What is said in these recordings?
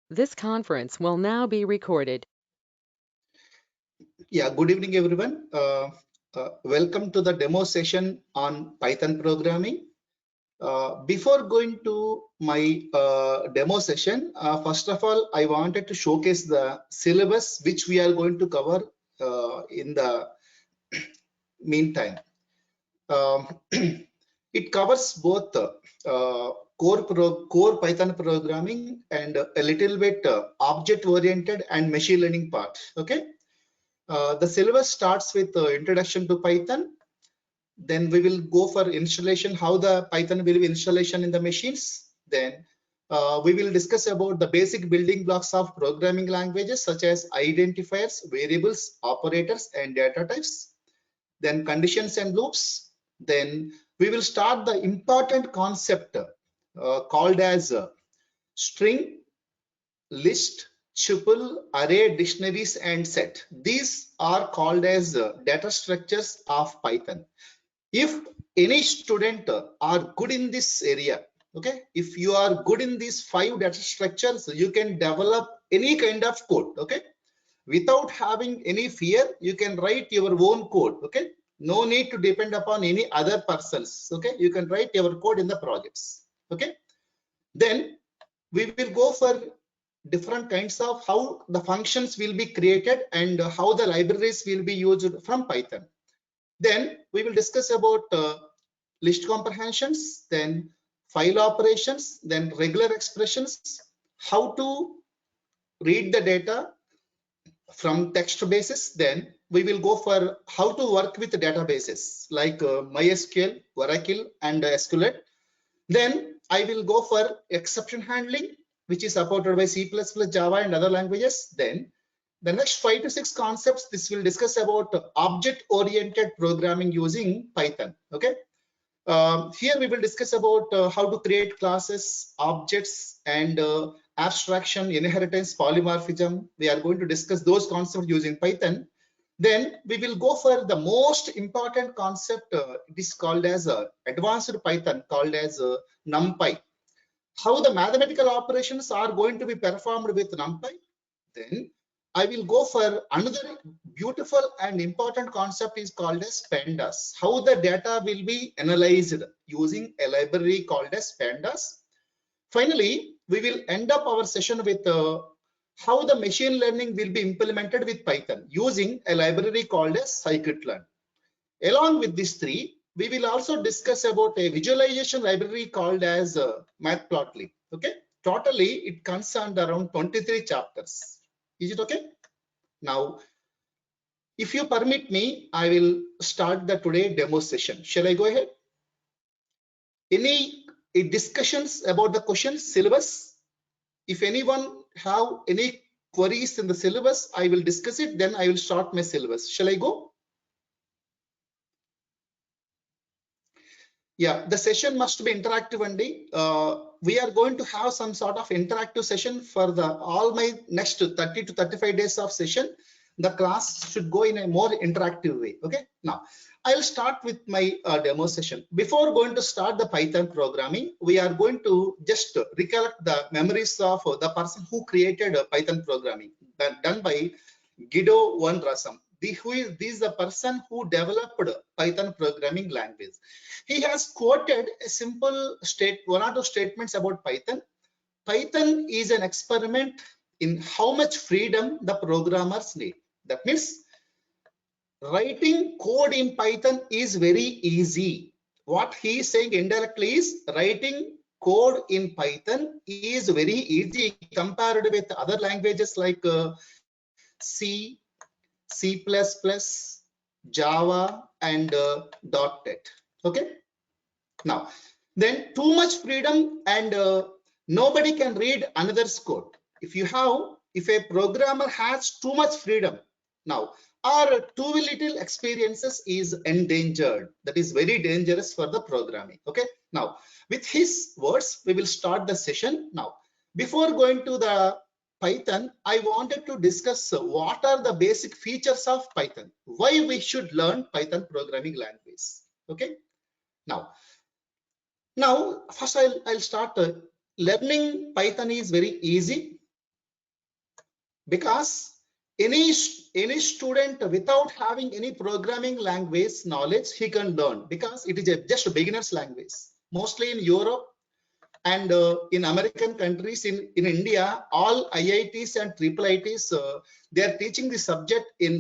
This conference will now be recorded. Yeah, good evening, everyone. Welcome to the demo session on Python programming. Before going to my demo session, first of all, I wanted to showcase the syllabus which we are going to cover in the meantime. Um, it covers both core Python programming and a little bit object-oriented and machine learning part. Okay. The syllabus starts with introduction to Python. Then we will go for installation, how the Python will be installation in the machines. Then we will discuss about the basic building blocks of programming languages such as identifiers, variables, operators, and data types. Then conditions and loops. Then we will start the important concept called as string, list, tuple, array, dictionaries, and set. These are called as data structures of Python. If any student are good in this area, okay, if you are good in these 5 data structures, you can develop any kind of code, okay, without having any fear. You can write your own code, okay, no need to depend upon any other persons, okay. You can write your code in the projects, okay. Then we will go for different kinds of how the functions will be created and how the libraries will be used from Python. Then we will discuss about list comprehensions, then file operations, then regular expressions, how to read the data from text basis. Then we will go for how to work with databases like MySQL, Oracle, and SQLite. Then I will go for exception handling, which is supported by C++, Java, and other languages. Then the next 5 to 6 concepts, this will discuss about object-oriented programming using Python. Okay. Here we will discuss about how to create classes, objects, and abstraction, inheritance, polymorphism. We are going to discuss those concepts using Python. Then we will go for the most important concept. It is called as advanced Python, called as NumPy. How the mathematical operations are going to be performed with NumPy. Then I will go for another beautiful and important concept is called as pandas. How the data will be analyzed using a library called as pandas. Finally, we will end up our session with how the machine learning will be implemented with Python using a library called as scikit-learn. Along with these 3, we will also discuss about a visualization library called as matplotlib. Okay, totally it concerned around 23 chapters. Is it okay? Now, if you permit me, I will start the today demo session. Shall I go ahead? Any discussions about the question syllabus? If anyone have any queries in the syllabus, I will discuss it. Then I will start my syllabus. Shall I go? Yeah, the session must be interactive only. We are going to have some sort of interactive session for the all my next 30 to 35 days of session. The class should go in a more interactive way. Okay, now I'll start with my demo session. Before going to start the Python programming, we are going to just recollect the memories of the person who created Python programming done by Guido van Rossum. This is the person who developed Python programming language. He has quoted a simple one or two statements about Python. Python is an experiment in how much freedom the programmers need. That means writing code in Python is very easy. What he is saying indirectly is writing code in Python is very easy compared with other languages like C, C++, Java, and .NET. Okay. Now, then too much freedom and nobody can read another's code. If a programmer has too much freedom now, or too little experiences is endangered. That is very dangerous for the programming. Okay. Now, with his words, we will start the session now. Before going to the Python, I wanted to discuss what are the basic features of Python, why we should learn Python programming language. Okay. Now first I'll start learning Python is very easy. because any student without having any programming language knowledge, he can learn, because it is just a beginner's language. Mostly in Europe and in American countries, in India, all IITs and triple IITs, they are teaching the subject in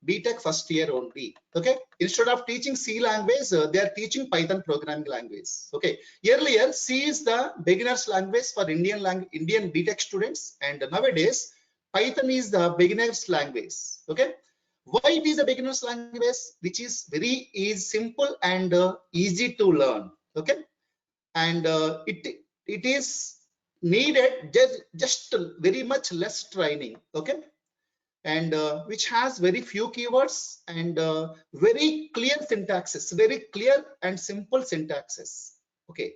BTech first year only. Okay, instead of teaching C language, they are teaching Python programming language. Okay, earlier C is the beginner's language for Indian BTech students, and nowadays Python is the beginner's language. Okay, why it is a beginner's language? Which is very simple and easy to learn. Okay, and it is needed just very much less training. Okay, and which has very few keywords and very clear syntaxes, very clear and simple syntaxes. Okay,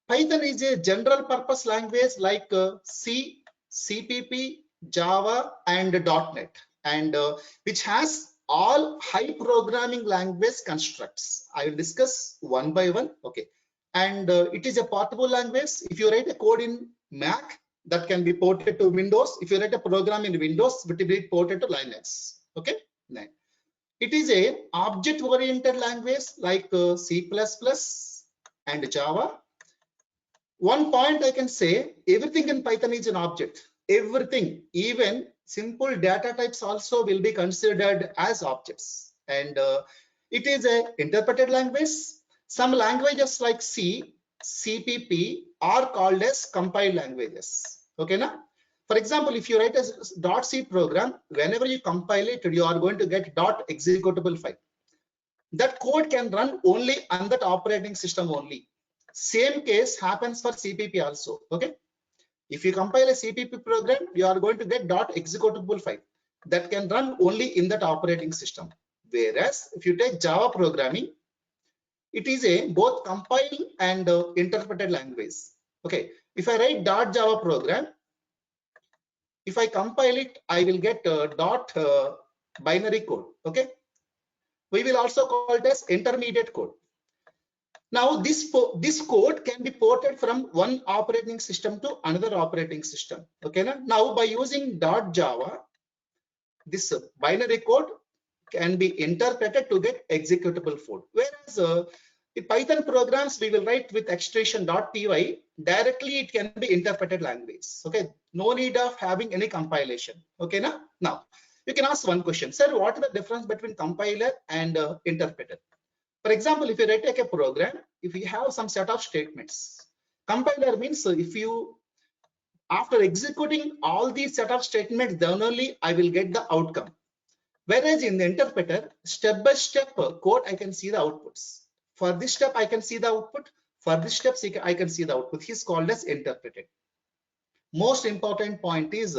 Python is a general purpose language like C, CPP, Java and .NET, and which has all high programming language constructs. I will discuss one by one. Okay, and it is a portable language. If you write a code in Mac, that can be ported to Windows. If you write a program in Windows, it will be ported to Linux. Okay, it is a object oriented language like C++ and Java. One point I can say, everything in Python is an object. Everything, even simple data types also will be considered as objects, and it is a interpreted language. Some languages like C, CPP are called as compiled languages. Okay, now, for example, if you write a .C program, whenever you compile it, you are going to get .executable file. That code can run only on that operating system only. Same case happens for CPP also. Okay, if you compile a CPP program, you are going to get .executable file that can run only in that operating system. Whereas if you take Java programming, it is a both compiling and interpreted language. Okay, if I write .java program, if I compile it, I will get binary code. Okay, we will also call it as intermediate code. Now this code can be ported from one operating system to another operating system. Okay, now by using .java, this binary code can be interpreted to get executable code. Whereas in Python programs, we will write with extension .py. Directly it can be interpreted language. Okay, no need of having any compilation. Okay, now you can ask one question, sir, what is the difference between compiler and interpreter? For example, if you write a program, if you have some set of statements, compiler means if you, after executing all these set of statements, then only I will get the outcome. Whereas in the interpreter, step by step code, I can see the outputs. For this step, I can see the output. For this step, I can see the output. He's called as interpreted. Most important point is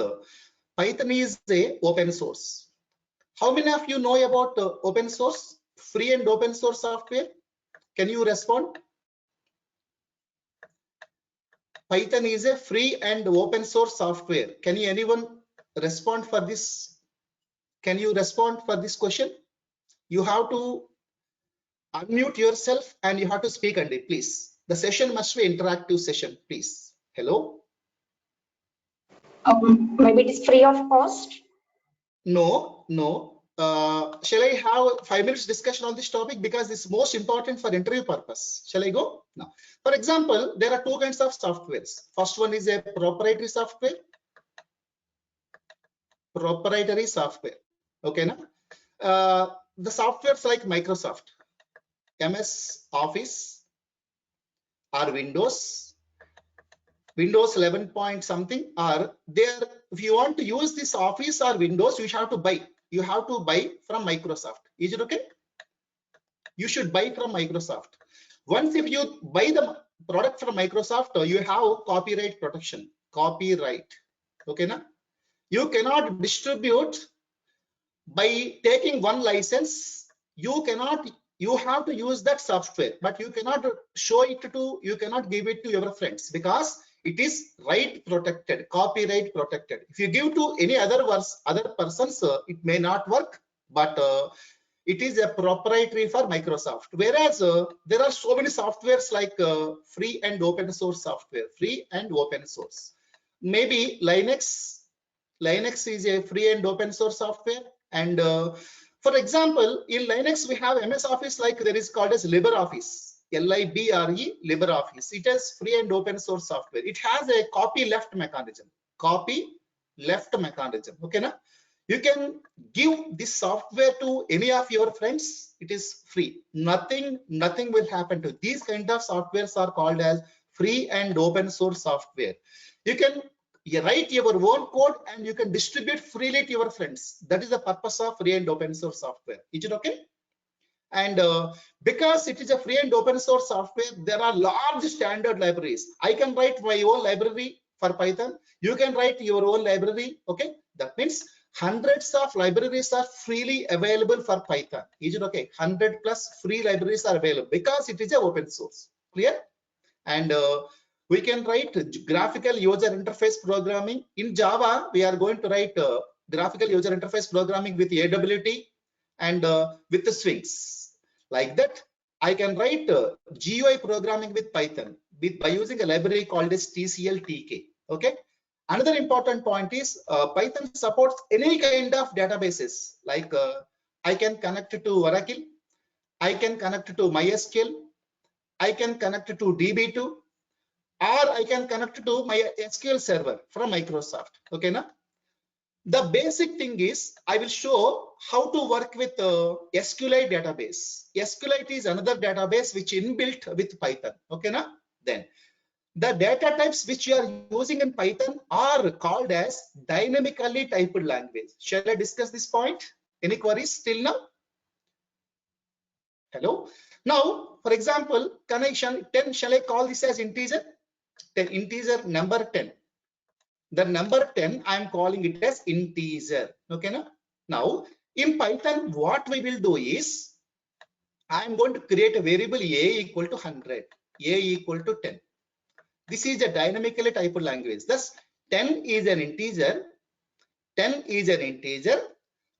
Python is a open source. How many of you know about open source, free and open source software? Can you respond? Python is a free and open source software. Can you anyone respond for this? Can you respond for this question? You have to unmute yourself and you have to speak, Andy, please. The session must be interactive session, please. Hello? Maybe it is free of cost? No. Shall I have 5 minutes discussion on this topic, because this is most important for interview purpose? Shall I go? No. For example, there are two kinds of softwares. First one is a proprietary software. Proprietary software. Okay, the softwares like Microsoft, MS Office, or Windows 11 point something, are there. If you want to use this Office or Windows, you have to buy. You have to buy from Microsoft. Is it okay? You should buy from Microsoft. Once if you buy the product from Microsoft, you have copyright protection. Copyright. Okay, you cannot distribute by taking one license. You have to use that software, but you cannot show it to, you cannot give it to your friends, because it is right protected, copyright protected. If you give to any other persons, it may not work, but it is a proprietary for Microsoft. Whereas there are so many softwares like free and open source software, free and open source. Maybe Linux Linux is a free and open source software. And for example, in Linux, we have MS Office, like there is called as LibreOffice. LIBRE, LibreOffice. It is free and open source software. It has a copy left mechanism. Copy left mechanism. Okay, na? You can give this software to any of your friends. It is free. Nothing will happen to these kind of softwares are called as free and open source software. You can write your own code and you can distribute freely to your friends. That is the purpose of free and open source software. Is it okay? And because it is a free and open source software, there are large standard libraries. I can write my own library for Python. You can write your own library. Okay, that means hundreds of libraries are freely available for Python. Is it okay? 100 plus free libraries are available because it is a open source. Clear? And we can write graphical user interface programming. In Java, we are going to write graphical user interface programming with AWT and with the swings. Like that, I can write GUI programming with Python by using a library called as TCL-TK. Okay. Another important point is Python supports any kind of databases. Like I can connect to Oracle, I can connect to MySQL, I can connect to DB2, or I can connect to my SQL server from Microsoft. Okay, na? The basic thing is I will show how to work with SQLite database. SQLite is another database which inbuilt with Python. Okay, na? Then the data types which you are using in Python are called as dynamically typed language. Shall I discuss this point? Any queries till now? Hello. Now, for example, shall I call this as integer? The integer number 10. The number 10, I am calling it as integer. Okay, na? Now, in Python, what we will do is, I am going to create a variable a equal to 100, a equal to 10. This is a dynamically typed language. Thus, 10 is an integer. 10 is an integer.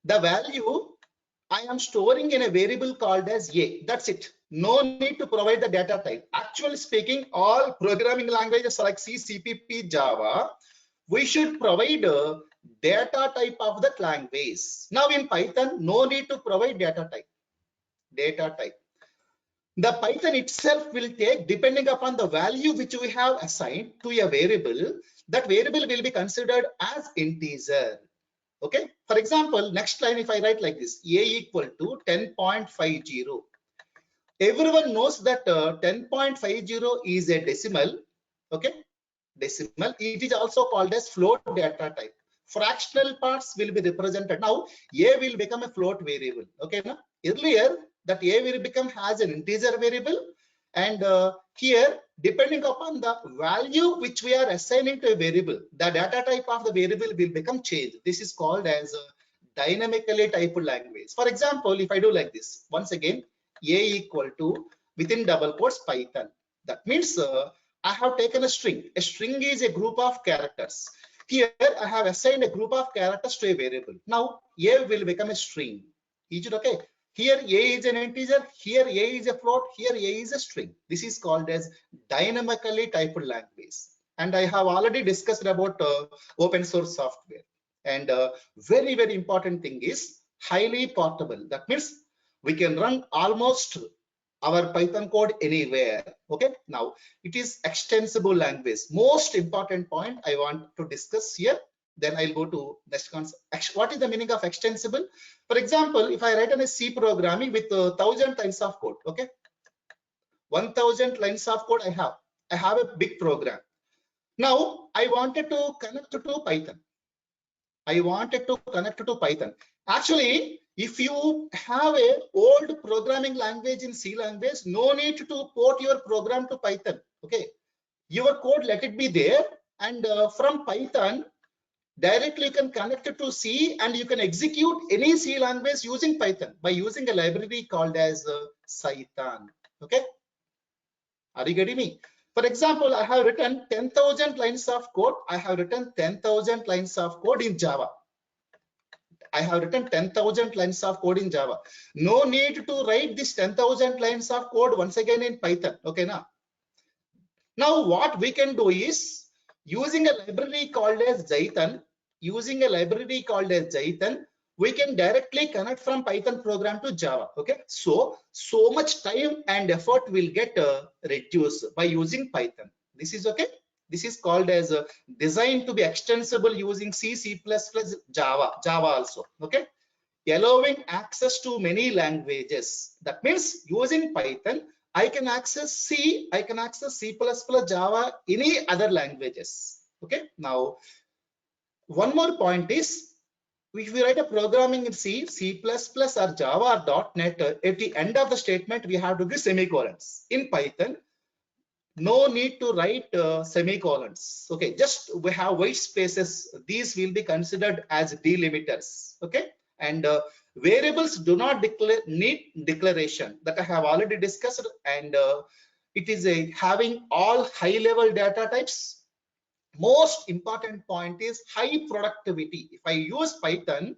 The value I am storing in a variable called as a. That's it. No need to provide the data type. Actually speaking, all programming languages like C, CPP, Java, we should provide a data type of that language. Now in Python, no need to provide data type. Data type. The Python itself will take, depending upon the value which we have assigned to a variable, that variable will be considered as integer. Okay. For example, next line, if I write like this, a equal to 10.50. Everyone knows that 10.50 is a decimal. Okay. Decimal. It is also called as float data type. Fractional parts will be represented. Now, a will become a float variable. Okay. Now, earlier, that a will become as an integer variable. And here, depending upon the value which we are assigning to a variable, the data type of the variable will become changed. This is called as a dynamically typed language. For example, if I do like this, once again, a equal to within double quotes Python. That means I have taken a string. A string is a group of characters. Here I have assigned a group of characters to a variable. Now a will become a string. Is it okay? Here a is an integer, here a is a float, here a is a string. This is called as dynamically typed language. And I have already discussed about open source software. And very, very important thing is highly portable. That means we can run almost our Python code anywhere. Okay. Now it is extensible language. Most important point I want to discuss here. Then I'll go to next concept. What is the meaning of extensible? For example, if I write in a C programming with 1,000 lines of code, okay, 1,000 lines of code I have a big program. Now I wanted to connect to Python. I wanted to connect to Python. Actually, if you have a old programming language in C language, no need to port your program to Python. Okay, your code let it be there, and from Python directly you can connect it to C and you can execute any C language using Python by using a library called as Python. Okay, are you getting me? For example, I have written 10,000 lines of code. I have written 10,000 lines of code in Java. I have written 10,000 lines of code in Java. No need to write this 10,000 lines of code once again in Python. Okay, now what we can do is using a library called as Python. using a library called as Jython, we can directly connect from Python program to Java. Okay, so much time and effort will get reduced by using Python. This is okay. This is called as designed to be extensible using C, C++, Java also. Okay, allowing access to many languages. That means using Python, I can access C, I can access C++, Java, any other languages. Okay, now one more point is, if we write a programming in C, C++, or Java or .NET, at the end of the statement, we have to give semicolons. In Python, no need to write semicolons. Okay, just we have white spaces. These will be considered as delimiters. Okay, and variables do not need declaration, that I have already discussed, and it is having all high-level data types. Most important point is high productivity. If I use Python,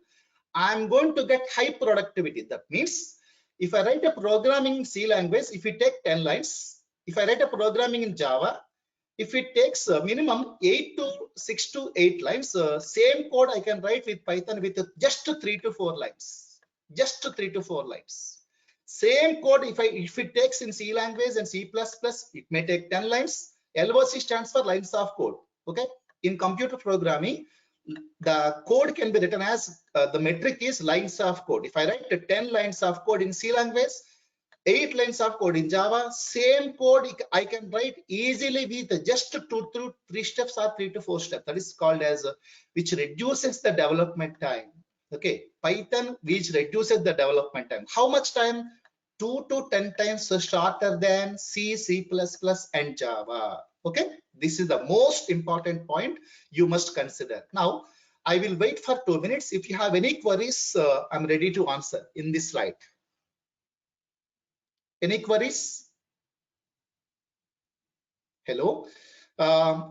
I'm going to get high productivity. That means if I write a programming in C language, if it takes 10 lines, if I write a programming in Java, if it takes minimum 6 to 8 lines, same code I can write with Python with just 3 to 4 lines. Just 3 to 4 lines. Same code if it takes in C language and C++, it may take 10 lines. LOC stands for lines of code. Okay, in computer programming, the code can be written as the metric is lines of code. If I write 10 lines of code in C language, 8 lines of code in Java, same code I can write easily with just 2 to 3 steps or 3 to 4 steps. That is called as which reduces the development time. Okay, Python which reduces the development time. How much time? 2 to 10 times shorter than C, C++, and Java. Okay, this is the most important point you must consider. Now, I will wait for 2 minutes. If you have any queries, I'm ready to answer in this slide. Any queries? Hello.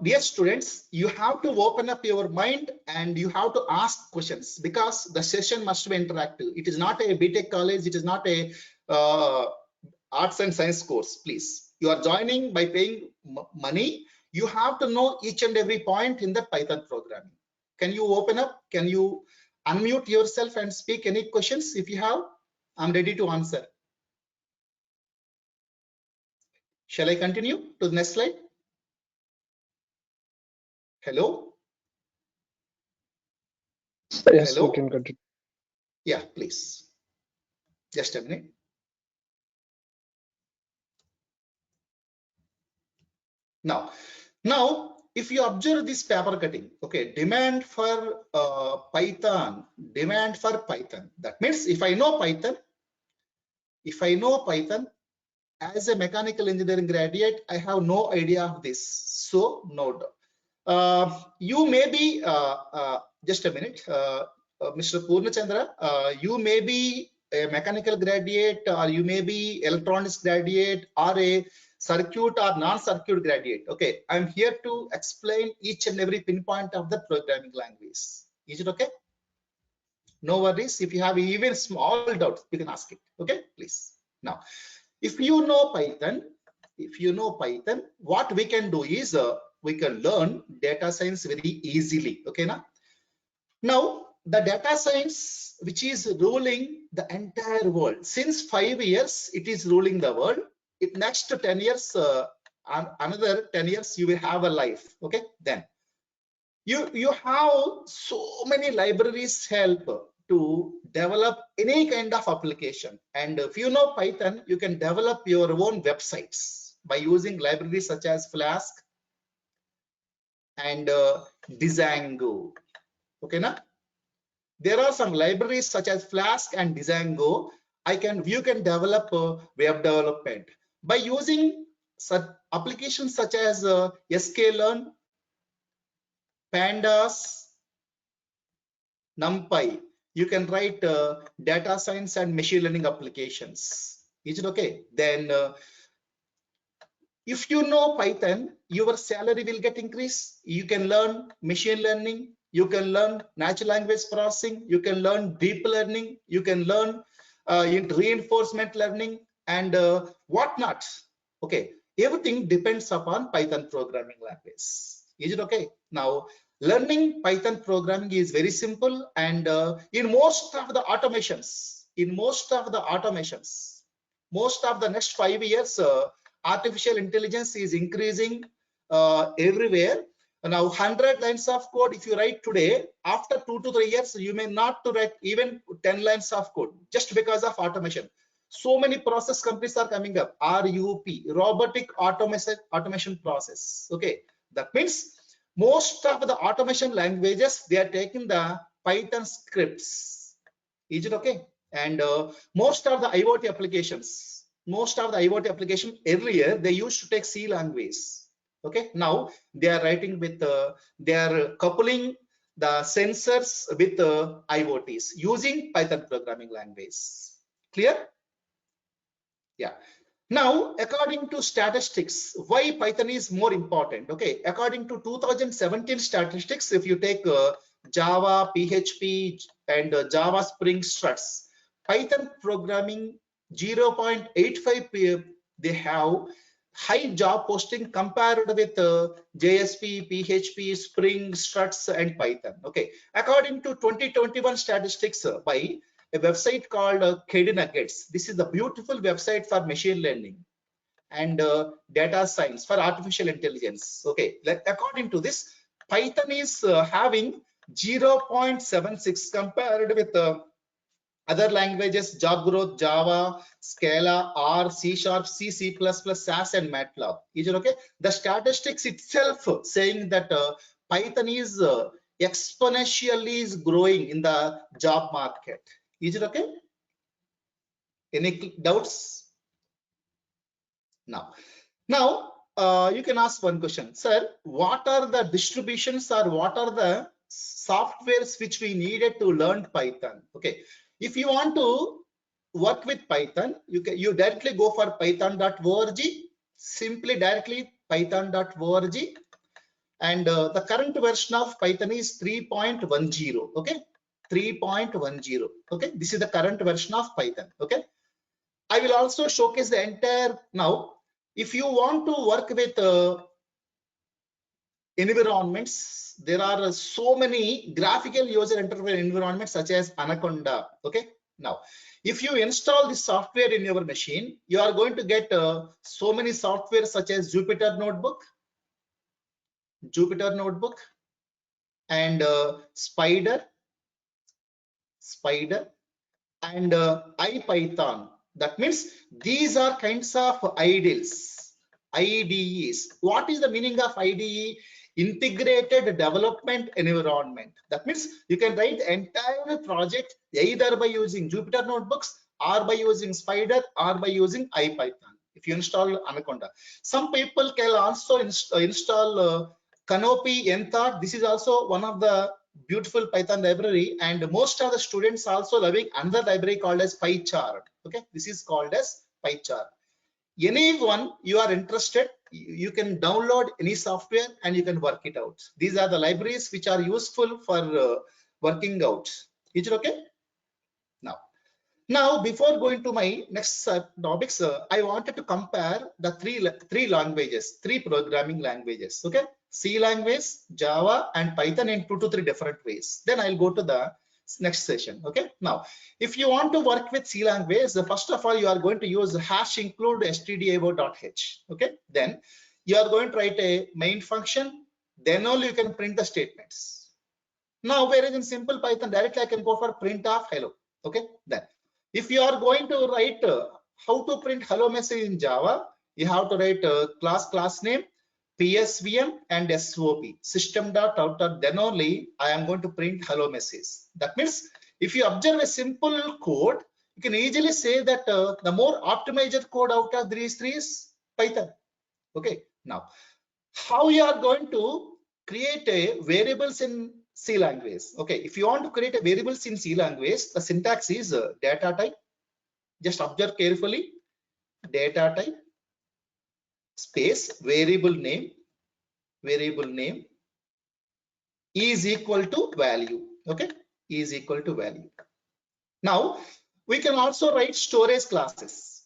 Dear students, you have to open up your mind and you have to ask questions, because the session must be interactive. It is not a BTech college. It is not a arts and science course. Please, you are joining by paying money. You have to know each and every point in the Python programming. Can you open up? Can you unmute yourself and speak any questions if you have? I'm ready to answer. Shall I continue to the next slide? Hello? Yes, Hello? we can continue. Yeah, please. Just a minute. Now, if you observe this paper cutting, okay, demand for Python. That means if I know Python, as a mechanical engineering graduate, I have no idea of this. So no doubt. You may be just a minute, Mr. Purnachandra. You may be a mechanical graduate, or you may be electronics graduate, or a circuit or non-circuit graduate. Okay, I'm here to explain each and every pinpoint of the programming language. Is it okay? No worries. If you have even small doubts, you can ask it. Okay, please. Now, if you know Python, what we can do is we can learn data science very easily. Okay, now the data science which is ruling the entire world since 5 years, it is ruling the world. It next 10 years, another 10 years, you will have a life. Okay, then you have so many libraries help to develop any kind of application. And if you know Python, you can develop your own websites by using libraries such as Flask and Django. Okay, now there are some libraries such as Flask and Django. You can develop web development by using such applications such as sklearn, pandas, NumPy. You can write data science and machine learning applications. Is it okay? Then if you know Python, your salary will get increased. You can learn machine learning, you can learn natural language processing, you can learn deep learning, you can learn reinforcement learning, and whatnot. Okay, everything depends upon Python programming language. Is it okay? Now, Learning Python programming is very simple, and in most of the next 5 years, artificial intelligence is increasing everywhere. Now, 100 lines of code, if you write today, after 2 to 3 years, you may not to write even 10 lines of code just because of automation. So many process companies are coming up. RUP, robotic automation process. Okay, that means most of the automation languages, they are taking the Python scripts. Is it okay? And most of the IoT applications earlier, they used to take C language. Okay, now they are writing with they are coupling the sensors with IoTs using Python programming language. Clear? Yeah. Now, according to statistics, why Python is more important? Okay, according to 2017 statistics, if you take Java, PHP, and Java Spring struts, Python programming 0.85, they have high job posting compared with JSP, PHP, Spring, struts, and Python. Okay, according to 2021 statistics by a website called KD Nuggets. This is the beautiful website for machine learning and data science for artificial intelligence. Okay, according to this, Python is having 0.76 compared with other languages: job growth, Java, Scala, R, C Sharp, C, C++, SAS, and MATLAB. Is it okay? The statistics itself saying that Python is exponentially is growing in the job market. Is it okay? Any doubts? Now you can ask one question, sir. What are the distributions or what are the softwares which we needed to learn Python? Okay, if you want to work with Python, you directly go for python.org. Simply directly python.org, and the current version of Python is 3.10. Okay, 3.10. Okay, this is the current version of Python. Okay, I will also showcase the entire. Now, if you want to work with environments, there are so many graphical user interface environments such as Anaconda. Okay, now if you install this software in your machine, you are going to get so many software such as Jupyter Notebook, and Spider, and IPython. That means these are kinds of IDEs. What is the meaning of IDE? Integrated Development Environment. That means you can write the entire project either by using Jupyter Notebooks or by using Spider or by using IPython. If you install Anaconda, some people can also install Canopy, Nthought. This is also one of the beautiful Python library, and most of the students also loving another library called as PyChart. Okay, this is called as PyChart. Anyone you are interested, you can download any software and you can work it out. These are the libraries which are useful for working out. Is it okay? Now, before going to my next topics, I wanted to compare the three programming languages. Okay, C language, Java, and Python in 2 to 3 different ways. Then I'll go to the next session. Okay, now if you want to work with C language, first of all you are going to use hash include stdio.h. Okay, then you are going to write a main function. Then only you can print the statements. Now, whereas in simple Python, directly I can go for print of hello. Okay, then if you are going to write how to print hello message in Java, you have to write class name, PSVM, and SOP, system.out. Then only I am going to print hello message. That means if you observe a simple code, you can easily say that the more optimized code out of these three is Python. Okay, now how you are going to create a variables in C language. Okay, if you want to create a variables in C language, the syntax is data type. Just observe carefully. Data type space variable name is equal to value. Okay, is equal to value. Now we can also write storage classes.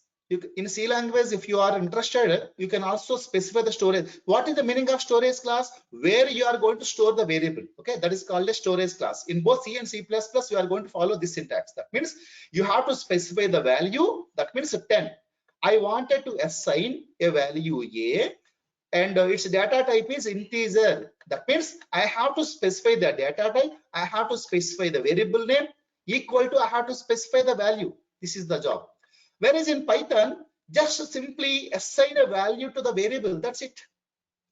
In C language, if you are interested, you can also specify the storage. What is the meaning of storage class? Where you are going to store the variable. Okay, that is called a storage class. In both C and C++, you are going to follow this syntax. That means you have to specify the value. That means 10. I wanted to assign a value A, and its data type is integer. That means I have to specify the data type. I have to specify the variable name equal to I have to specify the value. This is the job. Whereas in Python, just simply assign a value to the variable. That's it.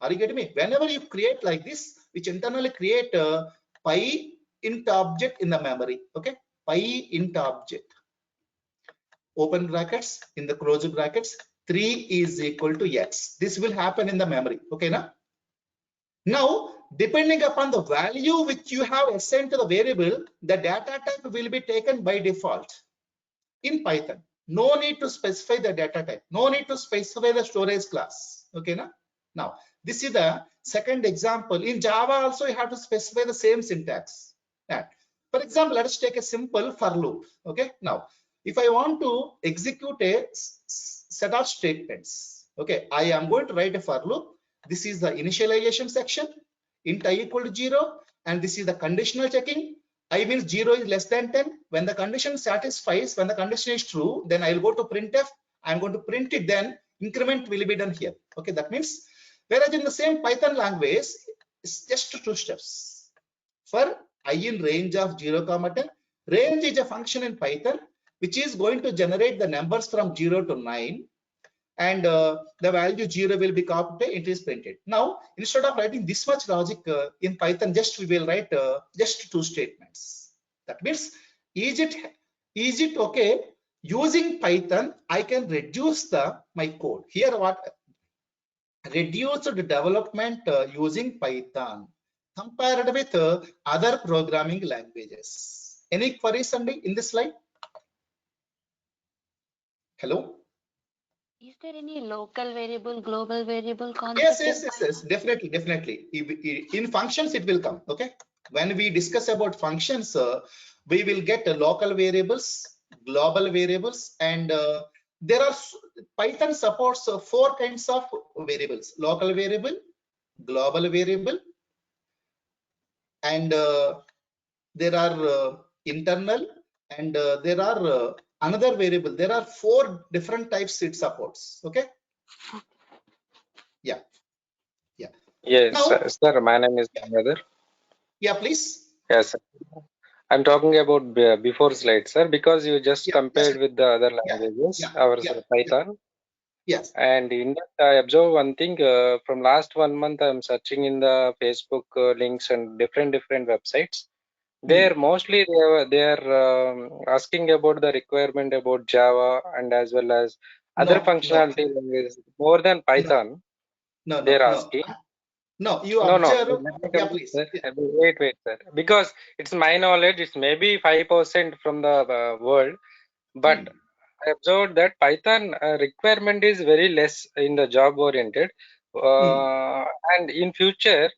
Are you getting me? Whenever you create like this, which internally create a py int object in the memory. Okay, py int object. Open brackets, in the close brackets, 3 is equal to x. This will happen in the memory. Okay, now depending upon the value which you have assigned to the variable, the data type will be taken by default. In Python, no need to specify the data type, no need to specify the storage class. Okay, now this is the second example. In Java also you have to specify the same syntax. For example, let us take a simple for loop. Okay, now if I want to execute a set of statements, okay, I am going to write a for loop. This is the initialization section, int I equal to 0, and this is the conditional checking. I means 0 is less than 10. When the condition satisfies, when the condition is true, then I will go to printf. I'm going to print it, then increment will be done here. Okay, that means, whereas in the same Python language, it's just 2 steps. For I in range of 0, 10, range is a function in Python which is going to generate the numbers from 0 to 9. And the value 0 will be copied, it is printed. Now, instead of writing this much logic in Python, just we will write just 2 statements. That means, is it okay? Using Python, I can reduce my code. Here, what? Reduced development using Python compared with other programming languages. Any queries, Sandy, in this slide? Hello? Is there any local variable, global variable concept? Yes, definitely. In functions, it will come. Okay. When we discuss about functions, we will get local variables, global variables, and there are Python supports 4 kinds of variables: local variable, global variable, and there are internal, and there are another variable. There are 4 different types it supports. Okay. Yeah. Yes, Now, sir, my name is Gangadhar. Yeah, please. Yes, sir. I'm talking about before slide, sir, because you just compared with the other languages, Python. Yes. And in that, I observe one thing. From last 1 month, I'm searching in the Facebook links and different websites. There mostly they are asking about the requirement about Java and as well as other functionality languages more than Python. They're asking. No, you observe. Yeah, please. Wait, sir. Because it's my knowledge, it's maybe 5% from the world, but I observed that Python requirement is very less in the job oriented. And in future,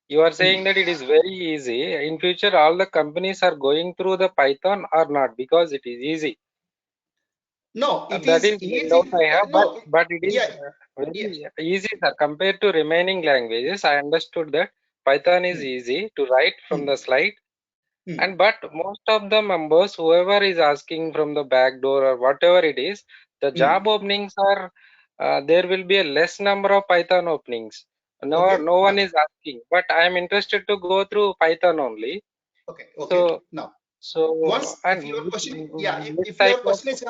you are saying that it is very easy. In future, all the companies are going through the Python or not because it is easy. No, it that is easy. I have, but it is very easy, sir. Compared to remaining languages, I understood that Python is easy to write from the slide. And but most of the members, whoever is asking from the back door or whatever it is, the job openings are there will be a less number of Python openings. No one is asking, but I am interested to go through Python only. Okay. So once and if your question, if your your question is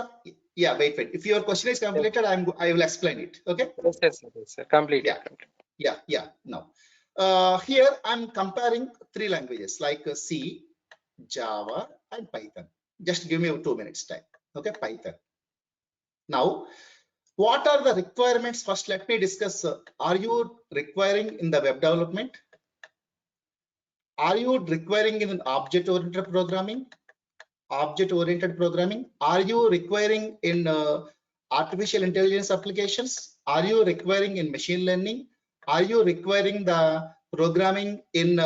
wait. If your question is completed, I will explain it. Okay. Yes, sir. Complete. Yeah. Now, here I'm comparing 3 languages like C, Java, and Python. Just give me 2 minutes time. Okay, Python. Now, what are the requirements? First, let me discuss. Are you requiring in the web development? Are you requiring in object-oriented programming? Are you requiring in artificial intelligence applications? Are you requiring in machine learning? Are you requiring the programming in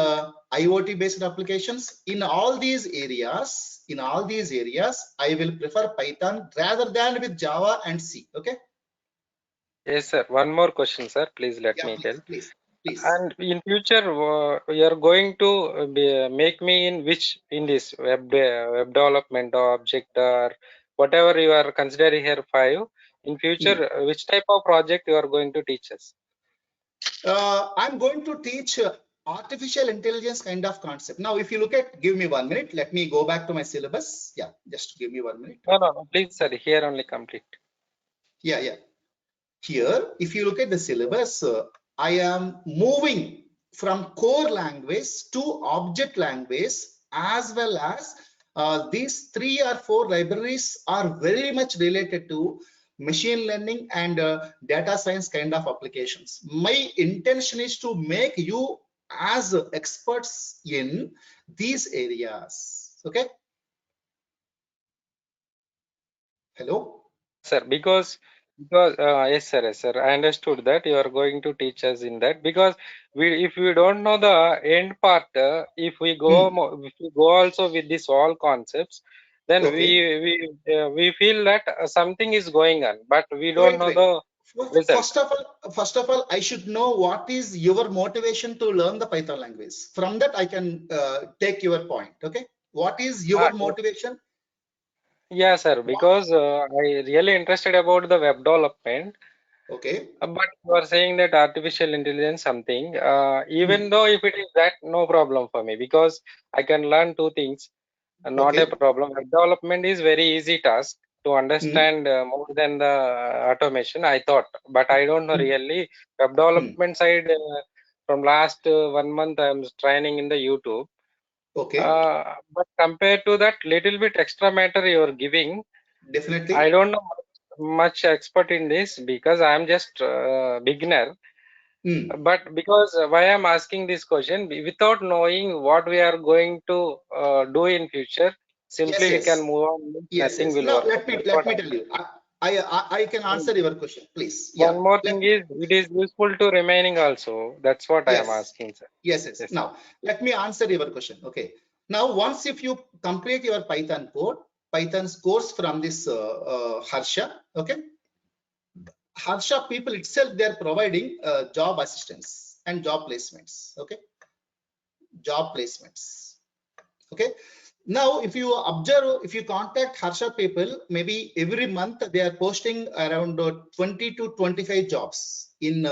IoT based applications. In all these areas, I will prefer Python rather than with Java and C. Okay. Yes, sir. One more question, sir. Please let me tell. Please. And in future, you are going to make me in this web development or object or whatever you are considering here 5. In future, which type of project you are going to teach us? I'm going to teach artificial intelligence kind of concept. Now, if you look at, give me 1 minute. Let me go back to my syllabus. Yeah, just give me 1 minute. No, please, sir. Here only complete. Yeah. Here, if you look at the syllabus, I am moving from core language to object language, as well as these 3 or 4 libraries are very much related to machine learning and data science kind of applications. My intention is to make you as experts in these areas. Okay. Hello. Sir, because yes, sir. I understood that you are going to teach us in that, because if we don't know the end part, if we go also with this all concepts, then we feel that something is going on, but we don't know the result. First of all, I should know what is your motivation to learn the Python language. From that, I can take your point. Okay, what is your motivation? Yeah, sir. Because I really interested about the web development. Okay. But you are saying that artificial intelligence something. Even though if it is that, no problem for me, because I can learn 2 things. Not a problem. Web development is very easy task to understand more than the automation, I thought, but I don't know really. Web development side, from last 1 month I am training in the YouTube. Okay. But compared to that little bit extra matter you are giving, definitely I don't know much expert in this, because I am just beginner. But because why I'm asking this question, without knowing what we are going to do in future, simply we can move on. Nothing will Now work. let me tell you. I can answer your question, please. One more thing is, it is useful to remaining also. That's what I am asking, sir. Yes. Now let me answer your question. Okay. Now once if you complete your Python course from this Harsha. Okay. Harsha people itself, they are providing job assistance and job placements. Okay. Job placements. Okay. Now, if you observe, if you contact Harsha people, maybe every month they are posting around 20 to 25 jobs in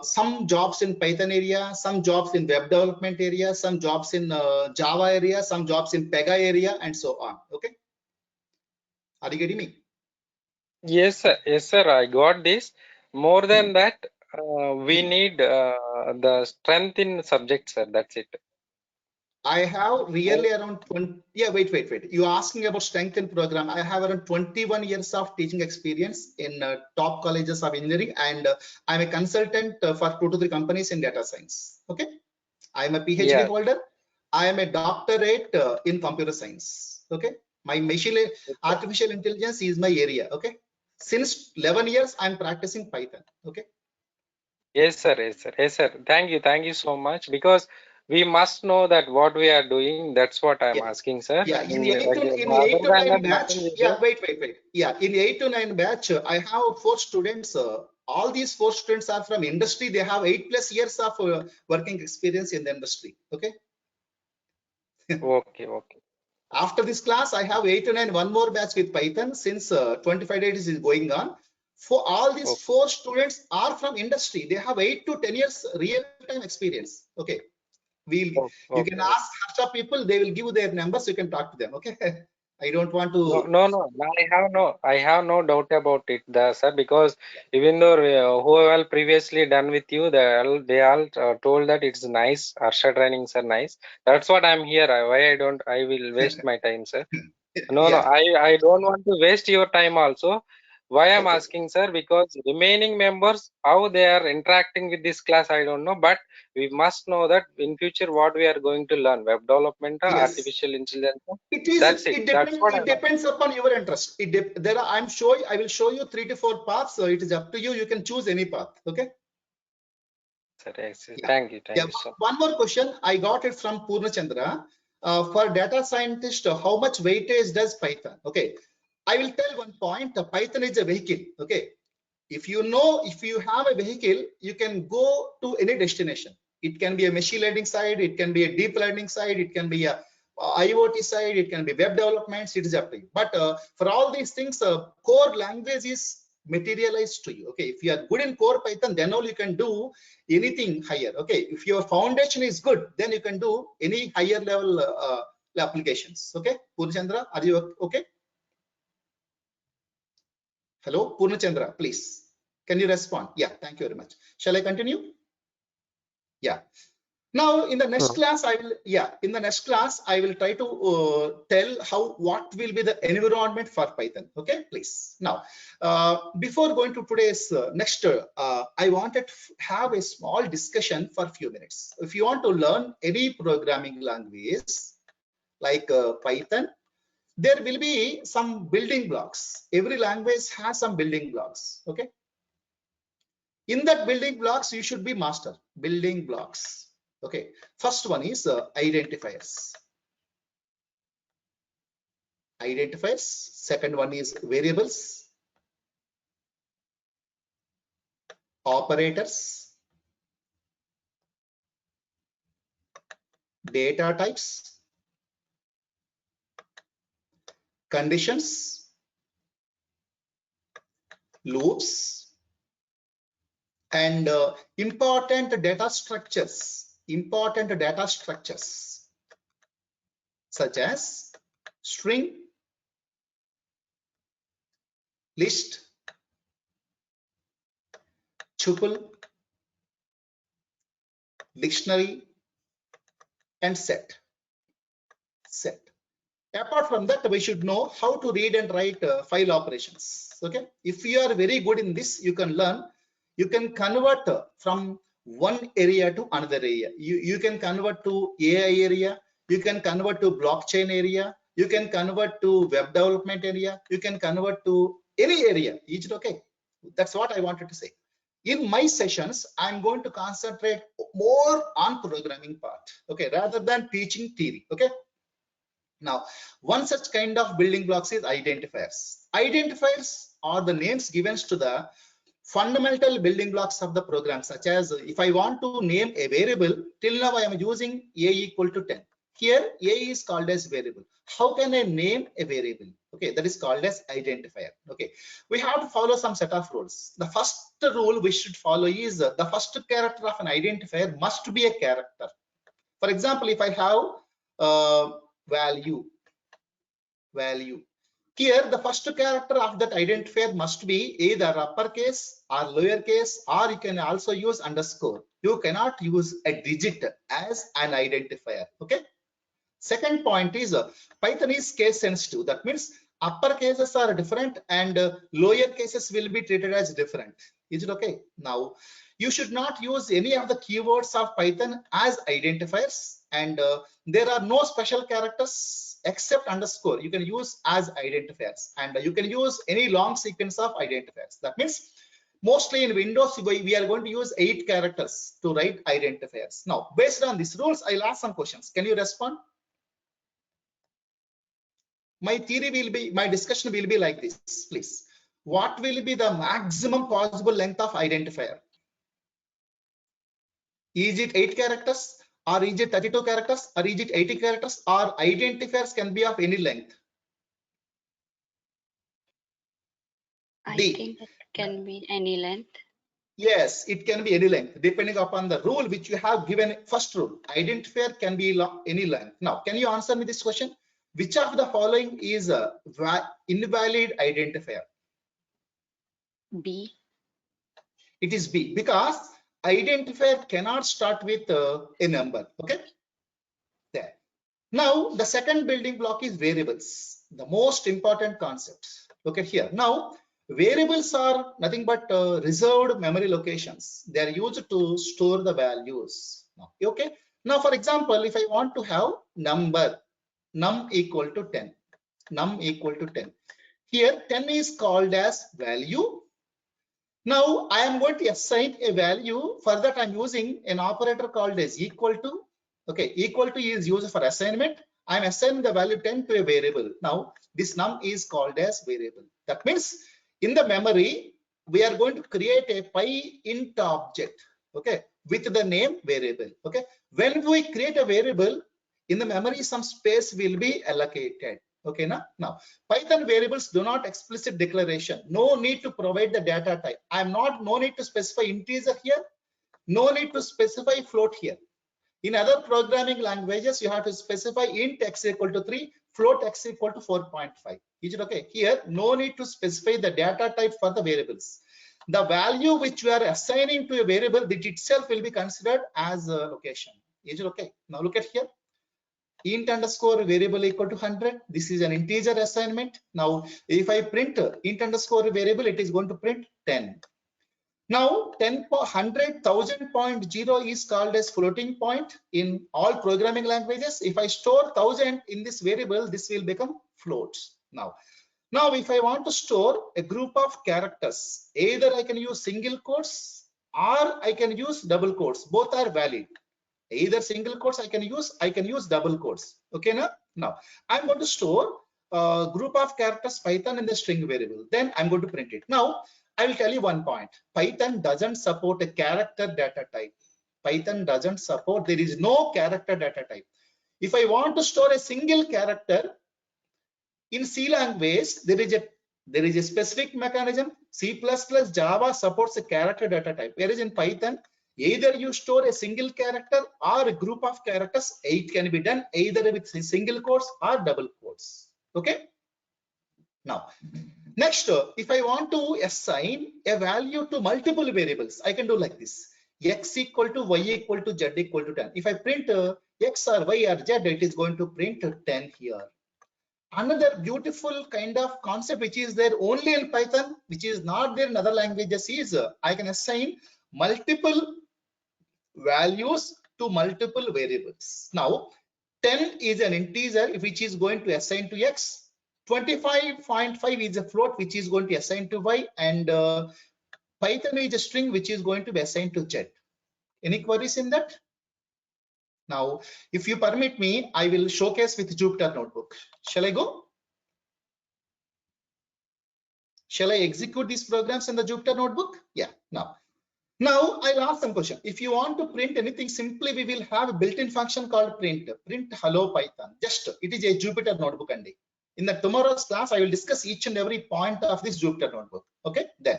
some jobs in Python area, some jobs in web development area, some jobs in Java area, some jobs in Pega area, and so on. Okay. Are you getting me? Yes, sir. Yes, sir. I got this. More than that, we need the strength in subject, sir. That's it. I have really around 20. Yeah, wait. You asking about strength in program. I have around 21 years of teaching experience in top colleges of engineering, and I'm a consultant for 2 to 3 companies in data science. Okay. I'm a PhD holder. I am a doctorate in computer science. Okay. My artificial intelligence is my area. Okay. Since 11 years, I'm practicing Python. Okay. Yes, sir. Thank you so much, because we must know that what we are doing. That's what I'm asking, sir. Yeah, in 8 to 9 batch. Yeah, wait. Yeah, in 8 to 9 batch, I have 4 students. All these 4 students are from industry. They have 8+ years of working experience in the industry. Okay. Okay. After this class, I have 8 to 9 one more batch with Python, since 25 days is going on. For all these 4 students are from industry. They have 8 to 10 years real time experience. Okay. You can ask Harsha people, they will give their numbers, you can talk to them. Okay. I don't want to. No. I have no doubt about it, sir. Because even though who have previously done with you, they all told that it's nice. Harsha trainings are nice. That's what I'm here. I will waste my time, sir. No. I don't want to waste your time also. Why I'm asking, sir, because remaining members, how they are interacting with this class, I don't know. But we must know that in future what we are going to learn: web development, artificial intelligence. That's it. It depends upon your interest. I will show you 3 to 4 paths. So it is up to you. You can choose any path. Okay. Thank you so much. One more question I got it from Purnachandra. For data scientist, how much weightage does Python? Okay, I will tell one point. Python is a vehicle. Okay, if you have a vehicle, you can go to any destination. It can be a machine learning side, it can be a deep learning side, it can be a IoT side, it can be web developments. It is up to you. But for all these things, core language is materialized to you. Okay, if you are good in core Python, then all you can do anything higher. Okay, if your foundation is good, then you can do any higher level applications. Okay, Purnachandra, are you okay? Hello, Purnachandra, please. Can you respond? Yeah, thank you very much. Shall I continue? Yeah. Now, in the next class, I will try to tell what will be the environment for Python. Okay, please. Now, before going to today's next, I wanted to have a small discussion for a few minutes. If you want to learn any programming language like Python, there will be some building blocks. Every language has some building blocks. Okay. In that building blocks, you should be master building blocks. Okay, first one is identifiers. Second one is variables, operators, data types, conditions, loops, and important data structures such as string, list, tuple, dictionary, and set. Apart from that, we should know how to read and write file operations. Okay, if you are very good in this, you can learn. You can convert from one area to another area. You can convert to AI area. You can convert to blockchain area. You can convert to web development area. You can convert to any area. Is it okay? That's what I wanted to say. In my sessions, I'm going to concentrate more on programming part. Okay, rather than teaching theory. Okay. Now, one such kind of building blocks is identifiers. Identifiers are the names given to the fundamental building blocks of the program, such as if I want to name a variable, till now I am using a equal to 10. Here, a is called as variable. How can I name a variable? Okay, that is called as identifier. Okay, we have to follow some set of rules. The first rule we should follow is the first character of an identifier must be a character. For example, if I have value, here the first character of that identifier must be either uppercase or lowercase, or you can also use underscore. You cannot use a digit as an identifier. Okay. Second point is Python is case sensitive. That means upper cases are different and lower cases will be treated as different. Is it okay? Now, you should not use any of the keywords of Python as identifiers, and there are no special characters except underscore. You can use as identifiers, and you can use any long sequence of identifiers. That means mostly in Windows, we are going to use 8 characters to write identifiers. Now, based on these rules, I'll ask some questions. Can you respond? My discussion will be like this, please. What will be the maximum possible length of identifier? Is it 8 characters, or is it 32 characters, or is it 80 characters, or identifiers can be of any length? I think it can be any length. Yes, it can be any length, depending upon the rule which you have given. First rule, identifier can be any length. Now, can you answer me this question? Which of the following is a invalid identifier? B. It is B, because identifier cannot start with a number. Okay. There. Now, the second building block is variables, the most important concept. Look at here. Now, variables are nothing but reserved memory locations. They are used to store the values. Okay. Now, for example, if I want to have number num equal to 10, here 10 is called as value, Now I am going to assign a value. For that I'm using an operator called as equal to. Okay, equal to is used for assignment. I'm assigning the value 10 to a variable. Now this num is called as variable. That means in the memory we are going to create a int object, okay, with the name variable. Okay, when we create a variable in the memory, some space will be allocated. Okay, now Python variables do not explicit declaration. No need to provide the data type. No need to specify integer here. No need to specify float here. In other programming languages, you have to specify int x equal to 3, float x equal to 4.5. Is it okay? Here, no need to specify the data type for the variables. The value which we are assigning to a variable, that itself will be considered as a location. Is it okay? Now look at here. Int underscore variable equal to 100. This is an integer assignment. Now, if I print int underscore variable, it is going to print 10. Now 100,000.0 is called as floating point in all programming languages. If I store 1000 in this variable, this will become floats. Now if I want to store a group of characters, either I can use single quotes or I can use double quotes. Both are valid. Either single quotes I can use double quotes. Okay, now I'm going to store a group of characters Python in the string variable. Then I'm going to print it. Now I will tell you one point. Python doesn't support a character data type. Python doesn't support. There is no character data type. If I want to store a single character in C language, there is a specific mechanism. C++, Java supports a character data type. Whereas in Python, either you store a single character or a group of characters. It can be done either with single quotes or double quotes. Okay. Now, next, if I want to assign a value to multiple variables, I can do like this: x equal to y equal to z equal to 10. If I print x or y or z, it is going to print 10 here. Another beautiful kind of concept which is there only in Python, which is not there in other languages, is I can assign multiple values to multiple variables. Now 10 is an integer which is going to assign to x. 25.5 is a float which is going to assign to y, and Python is a string which is going to be assigned to z. Any queries in that? Now if you permit me, I will showcase with Jupyter Notebook. Shall I go? Shall I execute these programs in the Jupyter Notebook? Yeah. Now I'll ask some question. If you want to print anything, simply we will have a built-in function called print hello Python. Just it is a Jupyter Notebook, and in the tomorrow's class I will discuss each and every point of this Jupyter Notebook. Okay, then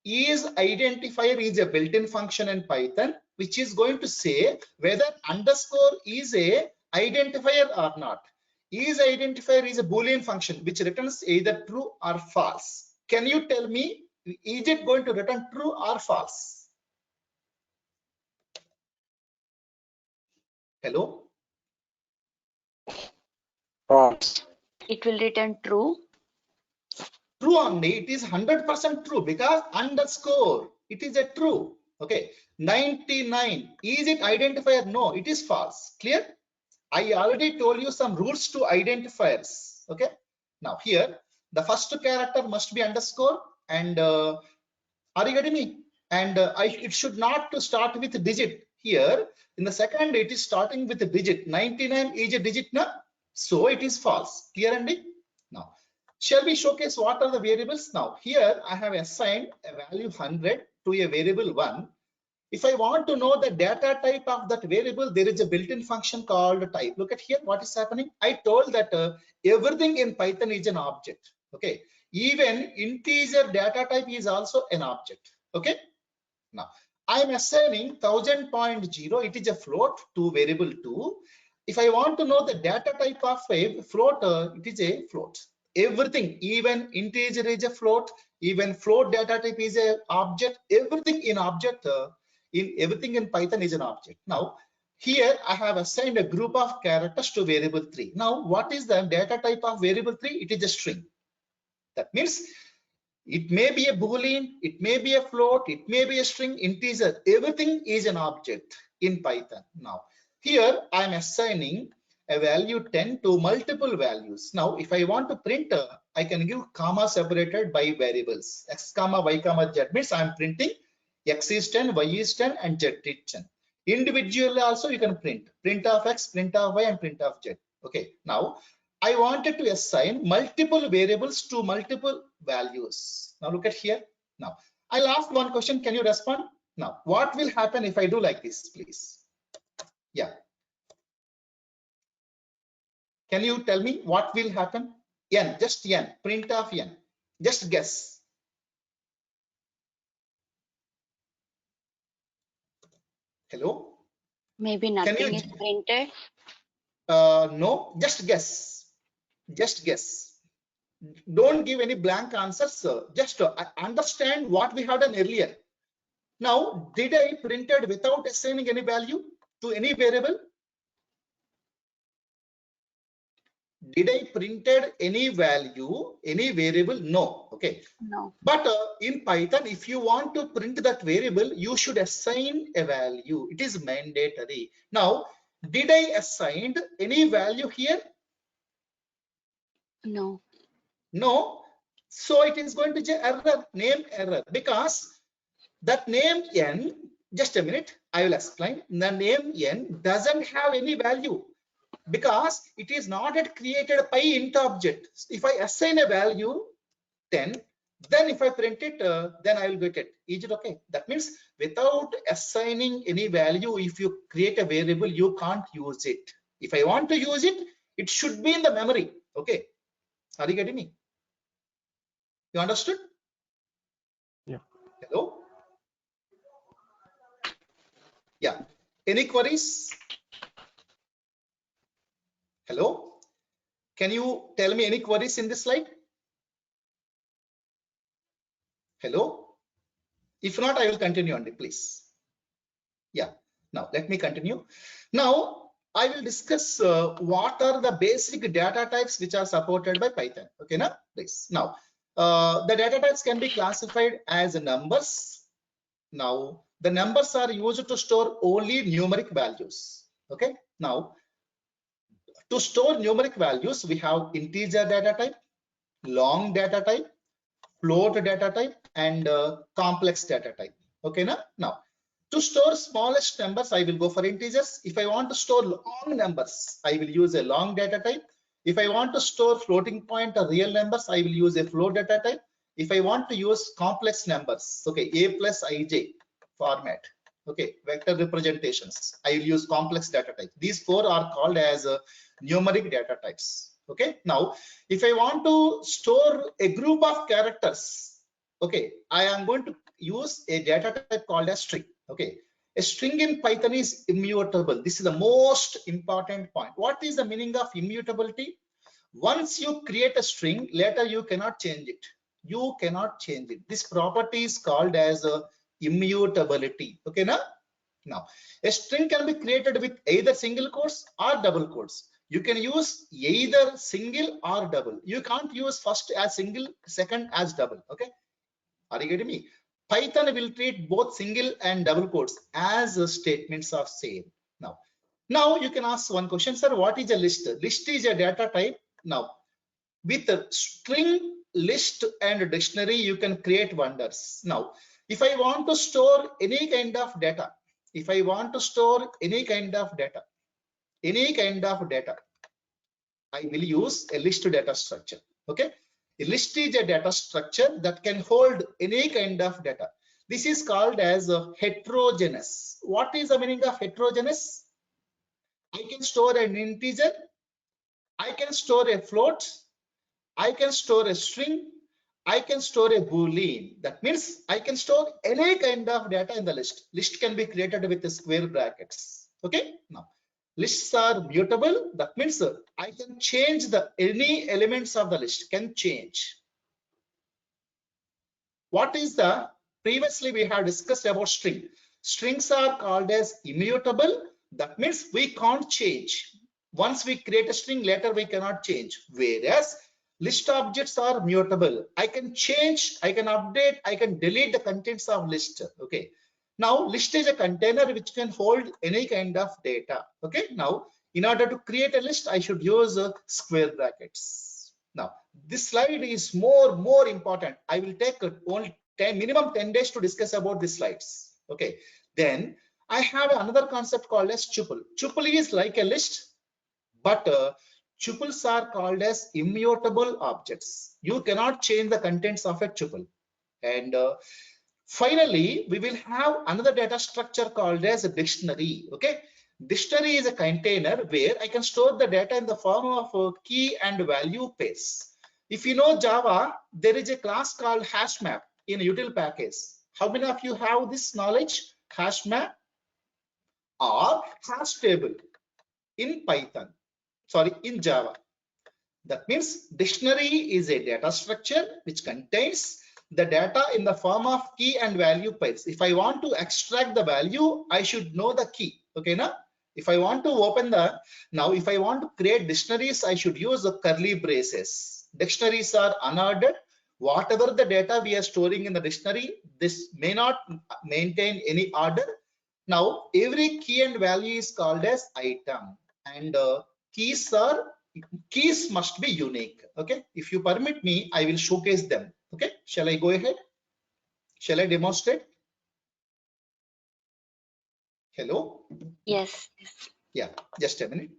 is identifier is a built-in function in Python which is going to say whether underscore is a identifier or not. Is identifier is a Boolean function which returns either true or false. Can you tell me, is it going to return true or false? Hello? False. It will return true. True only. It is 100% true because underscore, it is a true. Okay. 99, is it identifier? No, it is false. Clear? I already told you some rules to identifiers. Okay. Now here the first character must be underscore, and are you getting me? And it should not to start with a digit. Here in the second, it is starting with a digit. 99 is a digit now, so it is false. Clear, Andy? Now shall we showcase what are the variables? Now here I have assigned a value 100 to a variable 1. If I want to know the data type of that variable, there is a built-in function called type. Look at here, what is happening? I told that everything in Python is an object. Okay, even integer data type is also an object. Okay, now I am assigning 1000.0. It is a float to variable 2. If I want to know the data type of a float, it is a float. Everything, even integer is a float, even float data type is a object. Everything in object. Everything in Python is an object. Now here I have assigned a group of characters to variable 3. Now what is the data type of variable 3? It is a string. That means it may be a Boolean, it may be a float, it may be a string, integer. Everything is an object in Python. Now here I am assigning a value 10 to multiple values. Now, if I want to print, I can give comma separated by variables. X comma y comma z means I am printing x is 10, y is 10, and z is 10. Individually also you can print of x, print of y, and print of z. Okay. Now, I wanted to assign multiple variables to multiple values. Now look at here. Now, I'll ask one question. Can you respond? Now, what will happen if I do like this, please? Yeah. Can you tell me what will happen? N, just N, print of N. Just guess. Hello? Maybe nothing is printed. No, just guess. Just guess. Don't give any blank answers. Just understand what we have done earlier. Now, did I printed without assigning any value to any variable? Did I printed any value, any variable? No. Okay. No. But in Python, if you want to print that variable, you should assign a value. It is mandatory. Now, did I assign any value here? No. No. So it is going to be error, name error, because that name N, just a minute, I will explain. The name N doesn't have any value because it is not yet created by int object. If I assign a value 10, then if I print it, then I will get it. Is it okay? That means without assigning any value, if you create a variable, you can't use it. If I want to use it, it should be in the memory. Okay. Are you getting me? You understood? Yeah. Hello? Yeah. Any queries? Hello? Can you tell me any queries in this slide? Hello? If not, I will continue on it, please. Yeah. Now, let me continue. Now, I will discuss what are the basic data types which are supported by Python. Okay, now, please. Now, the data types can be classified as numbers. Now, the numbers are used to store only numeric values. Okay. Now, to store numeric values, we have integer data type, long data type, float data type, and complex data type. Okay, now to store smallest numbers, I will go for integers. If I want to store long numbers, I will use a long data type. If I want to store floating point or real numbers, I will use a float data type. If I want to use complex numbers, okay, a plus ij format, okay, vector representations, I will use complex data type. These four are called as numeric data types. Okay, now if I want to store a group of characters, okay, I am going to use a data type called as string. Okay, a string in Python is immutable. This is the most important point. What is the meaning of immutability? Once you create a string, later you cannot change it. You cannot change it. This property is called as immutability. Okay, now a string can be created with either single quotes or double quotes. You can use either single or double. You can't use first as single, second as double. Okay, are you getting me? Python will treat both single and double quotes as statements of same. Now you can ask one question, sir, what is a list? List is a data type. Now with a string, list, and dictionary, you can create wonders. Now if I want to store any kind of data, I will use a list data structure. Okay, a list is a data structure that can hold any kind of data. This is called as heterogeneous. What is the meaning of heterogeneous? I can store an integer, I can store a float, I can store a string, I can store a boolean. That means I can store any kind of data in the list. List can be created with the square brackets. Okay, now lists are mutable. That means I can change any elements of the list can change. What is the previously we have discussed about string. Strings are called as immutable. That means we can't change. Once we create a string, later we cannot change. Whereas list objects are mutable. I can change, I can update, I can delete the contents of list. Okay. Now list is a container which can hold any kind of data. Okay. Now In order to create a list, I should use square brackets. Now, this slide is more important. I will take only minimum 10 days to discuss about these slides. Okay. Then I have another concept called as tuple. Tuple is like a list, but tuples are called as immutable objects. You cannot change the contents of a tuple. And finally, we will have another data structure called as a dictionary. Okay. Dictionary is a container where I can store the data in the form of key and value pairs. If you know Java, there is a class called hashmap in a util package. How many of you have this knowledge? Hashmap or hash table in Python, sorry, in Java. That means dictionary is a data structure which contains the data in the form of key and value pairs. If I want to extract the value, I should know the key. Okay, now if I want to open the, now if I want to create dictionaries, I should use the curly braces. Dictionaries are unordered. Whatever the data we are storing in the dictionary, this may not maintain any order. Now every key and value is called as item, and keys must be unique. Okay, if you permit me, I will showcase them. Okay, shall I go ahead? Shall I demonstrate? Hello? Yes. Yeah, just a minute.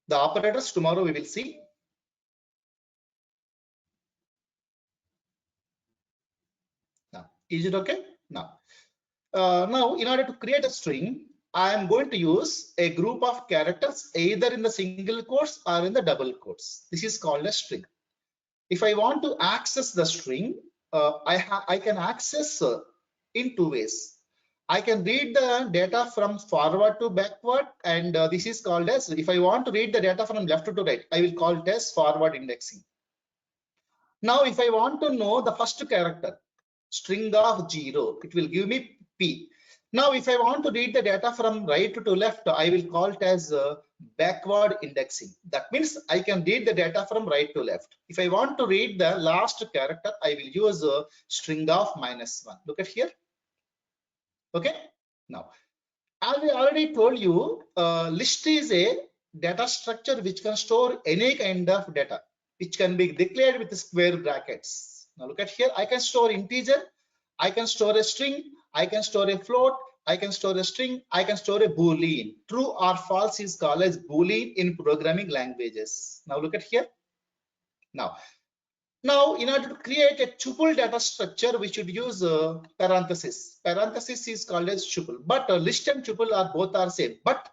The operators tomorrow we will see. Now, is it okay? Now, in order to create a string, I am going to use a group of characters either in the single quotes or in the double quotes. This is called a string. If I want to access the string, I can access in two ways. I can read the data from forward to backward, and this is called as, if I want to read the data from left to right, I will call it as forward indexing. Now, if I want to know the first character, string of 0, it will give me P. Now, if I want to read the data from right to left, I will call it as backward indexing. That means I can read the data from right to left. If I want to read the last character, I will use a string of -1. Look at here. Okay. Now, as I already told you, list is a data structure which can store any kind of data, which can be declared with square brackets. Now look at here. I can store integer, I can store a string, I can store a float, I can store a string, I can store a boolean. True or false is called as boolean in programming languages. Now look at here. Now, in order to create a tuple data structure, we should use parenthesis. Parenthesis is called as tuple, but list and tuple are both are same. But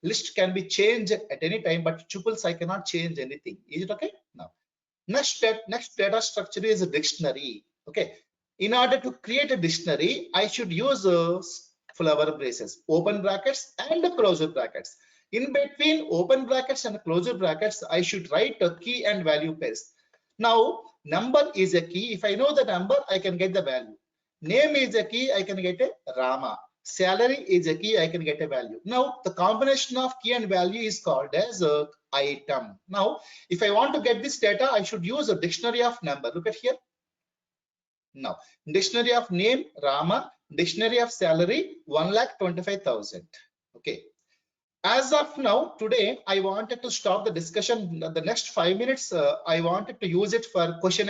list can be changed at any time, but tuples I cannot change anything. Is it okay? Now, next data structure is a dictionary. Okay. In order to create a dictionary, I should use flower braces, open brackets and closure brackets. In between open brackets and closure brackets, I should write a key and value pairs. Now, number is a key. If I know the number, I can get the value. Name is a key, I can get a Rama. Salary is a key, I can get a value. Now, the combination of key and value is called as a item. Now, if I want to get this data, I should use a dictionary of number. Look at here. Now, dictionary of name, Rama. Dictionary of salary, 1,25,000. Okay. As of now, today, I wanted to stop the discussion. The next 5 minutes, I wanted to use it for question